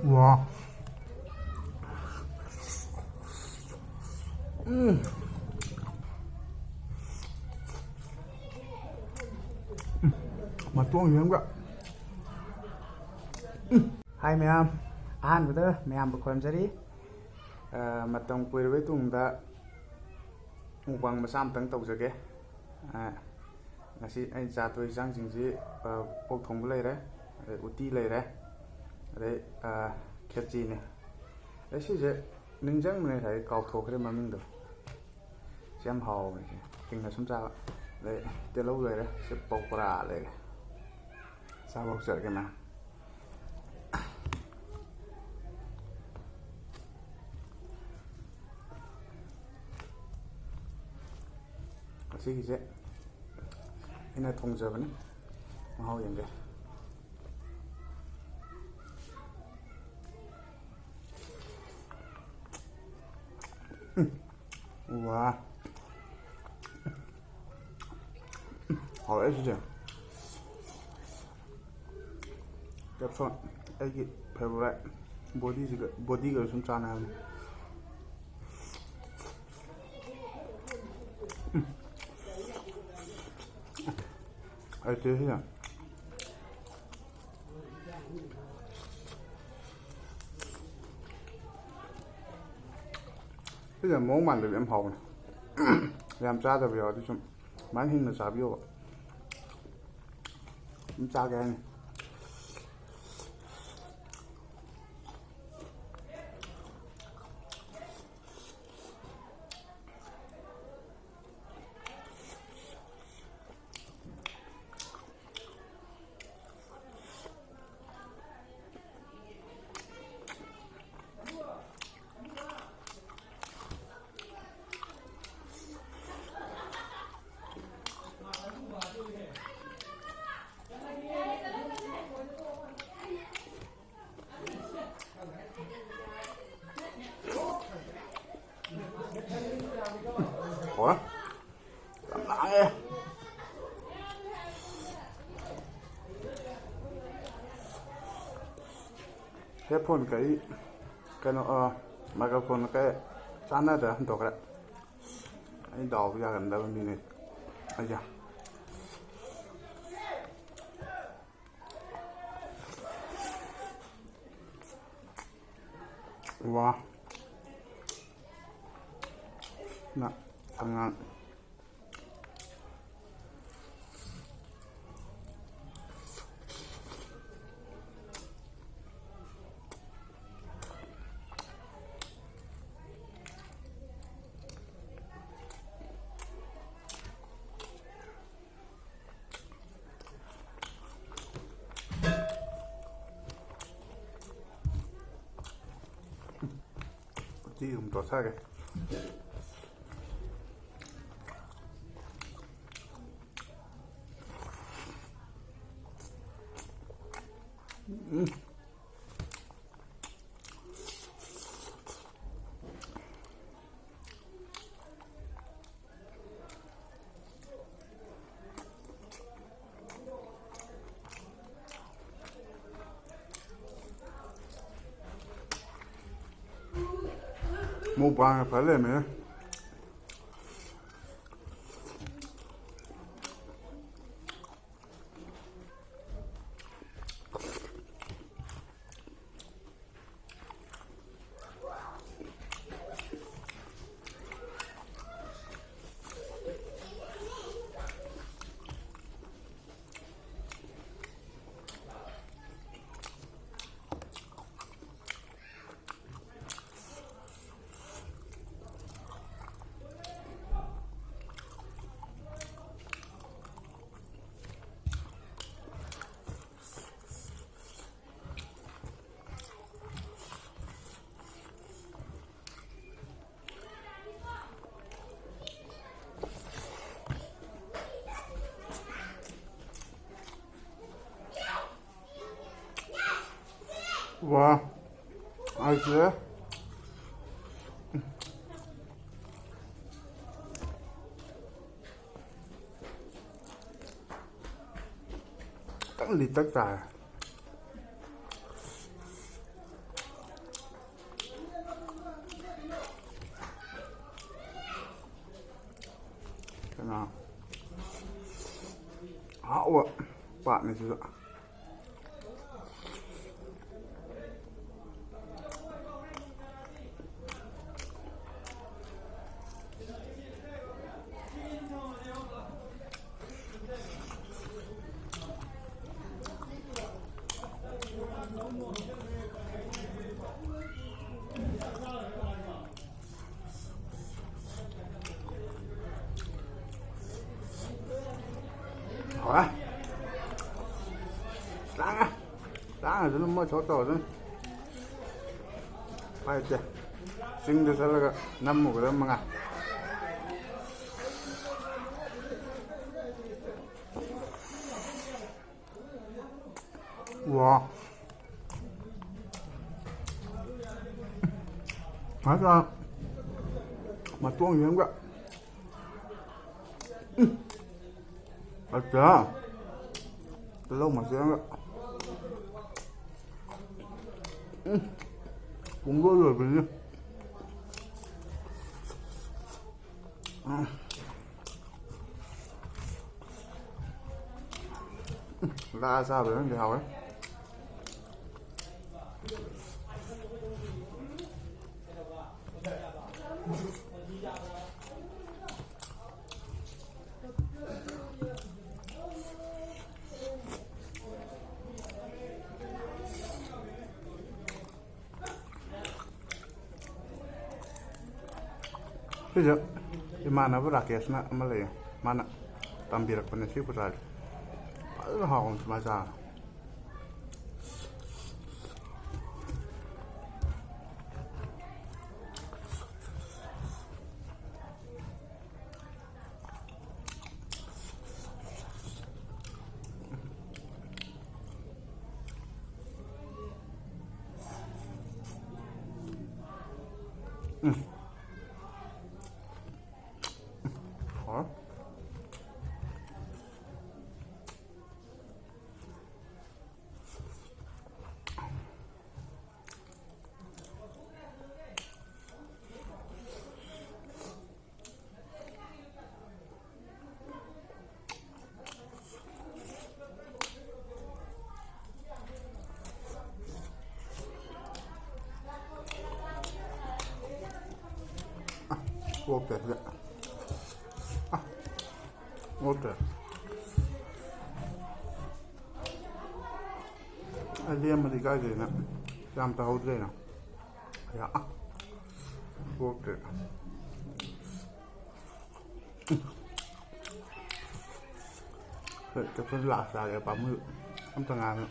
와. 맛도 이런가? Hai ma'am, ꯑꯍꯥꯟꯕꯗ ꯃꯌꯥꯝꯕꯨ ꯈꯨꯔꯨꯝꯖꯔꯤ. ꯃꯇꯝ ꯀꯨꯏꯔꯕꯩ ꯇꯨꯡꯗ ꯃꯨꯛꯕꯥꯡ ꯃꯆꯥ ꯑꯃꯇꯪ ꯇꯧꯖꯒꯦ. ꯉꯁꯤ ꯑꯩꯅ ꯆꯥꯗꯣꯏ ꯏꯟꯁꯥꯡꯁꯤꯡꯁꯤ ꯄꯣꯛ ꯊꯣꯡꯕ ꯂꯩꯔꯦ, ꯑꯗꯩ ꯎꯇꯤ ꯂꯩꯔꯦ, ꯑꯗꯩ ꯈꯦꯆꯤꯅꯦ. ꯑꯗꯩ ꯁꯤꯁꯦ ꯅꯤꯡꯁꯤꯡꯕꯅꯦ ꯉꯁꯥꯏ ꯀꯥꯎꯊꯣꯛꯈ꯭ꯔꯦ ꯃꯃꯤꯡꯗꯣ. ꯁꯤ ꯌꯥꯝ ꯍꯥꯎꯕꯅꯦ, ꯁꯤ ꯍꯤꯡꯅ ꯁꯨꯝ ꯆꯥꯕ. ꯑꯗꯩ ꯇꯤꯜꯍꯧ ꯂꯩꯔꯦ, ꯁꯤ ꯄꯀꯣꯔꯥ ꯂꯩꯔꯦ. ꯆꯥꯕ ꯍꯧꯖꯔꯒꯦ ꯃꯌꯥꯝ. ꯑꯁꯤꯒꯤꯁꯦ ꯑꯩꯅ ꯊꯣꯡꯖꯕꯅꯤ, ꯃꯍꯥꯎ ꯌꯦꯡꯒꯦ. 와, ꯍꯥꯎꯔꯦ ꯁꯤꯁꯦ. ꯀꯦꯞꯁꯣꯟ ꯑꯩꯒꯤ ꯐꯦꯚꯣꯔꯥꯏꯠ, ꯕꯣꯗꯤꯒ ꯁꯨꯝ ꯆꯥꯟꯅꯕꯅꯤ. ꯑꯩ ꯇꯦꯁꯤꯅ ꯁꯤꯁꯦ ꯃꯑꯣꯡ ꯃꯥꯟꯗꯕꯤ ꯌꯥꯝ ꯍꯥꯎꯕꯅꯦ. ꯌꯥꯝ ꯆꯥꯗꯕ ꯌꯥꯎꯔꯗꯤ ꯁꯨꯝ ꯁꯨꯃꯥꯏꯅ ꯍꯤꯡꯅ ꯆꯥꯕꯤꯌꯣꯕ, ꯁꯨꯝ ꯆꯥꯒꯦ ꯍꯥꯏꯅꯤ. ủa làm lại đi. Headphone cái nó microphone cái chán đó không tốt đấy. Anh đào ra gần đâu đi này. Bây giờ wow, nè thằng 지금 더 사게. Mukbang phải lên nữa. 와, 알지? Chẳng lì tất cả. Thế nào? Hảo ạ. Bạn này chứ ạ. Hả? Sáng á. Sáng là nó mới chỗ rồi. Phải chứ. Sinh được là năm một cái mà. Wow. Hết ra. Mà tuông gì không vậy? Thật chưa? Từ lâu mà chưa vậy? Cũng có rồi bây giờ. Ra sao vậy anh Hào ấy? Kaya, imana ba rakyat na malay, mana tambirak pa na siya kusal. Ano akong sumasa? Hả? Ok, dạ. Ok. Liam mà đi cái gì nè, làm tao hốt đây nè. Dạ. Ok. Vậy cái phần lạ xài để bấm ngự, không thằng nào nữa.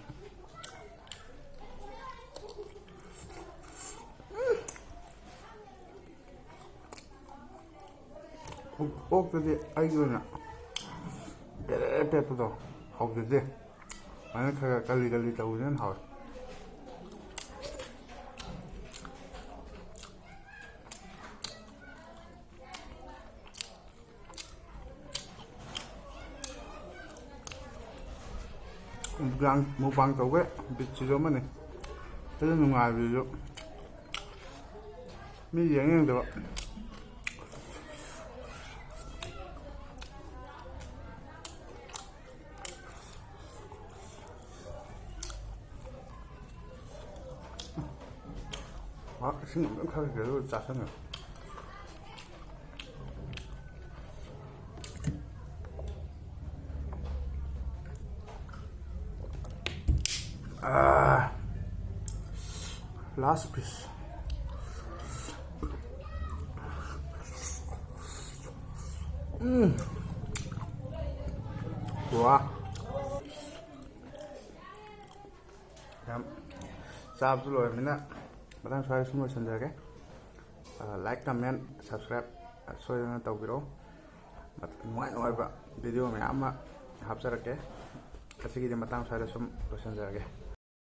Ok cái gì, ai rồi nè. Pepe đó, học cái gì? Anh kali tahu kan học. Mau bang tau ke, bici cuma ni. Tapi nungai bicu. Ni yang tu. Sinh khơi kiểu chả xong rồi. Last piece. Wow. Saab rồi mình á. Bạn saya semua channel ke. Like, comment, subscribe. So yang tahu video. Nuai ba video में ama hapsa rake. Kasi kita matang saya semua channel ke.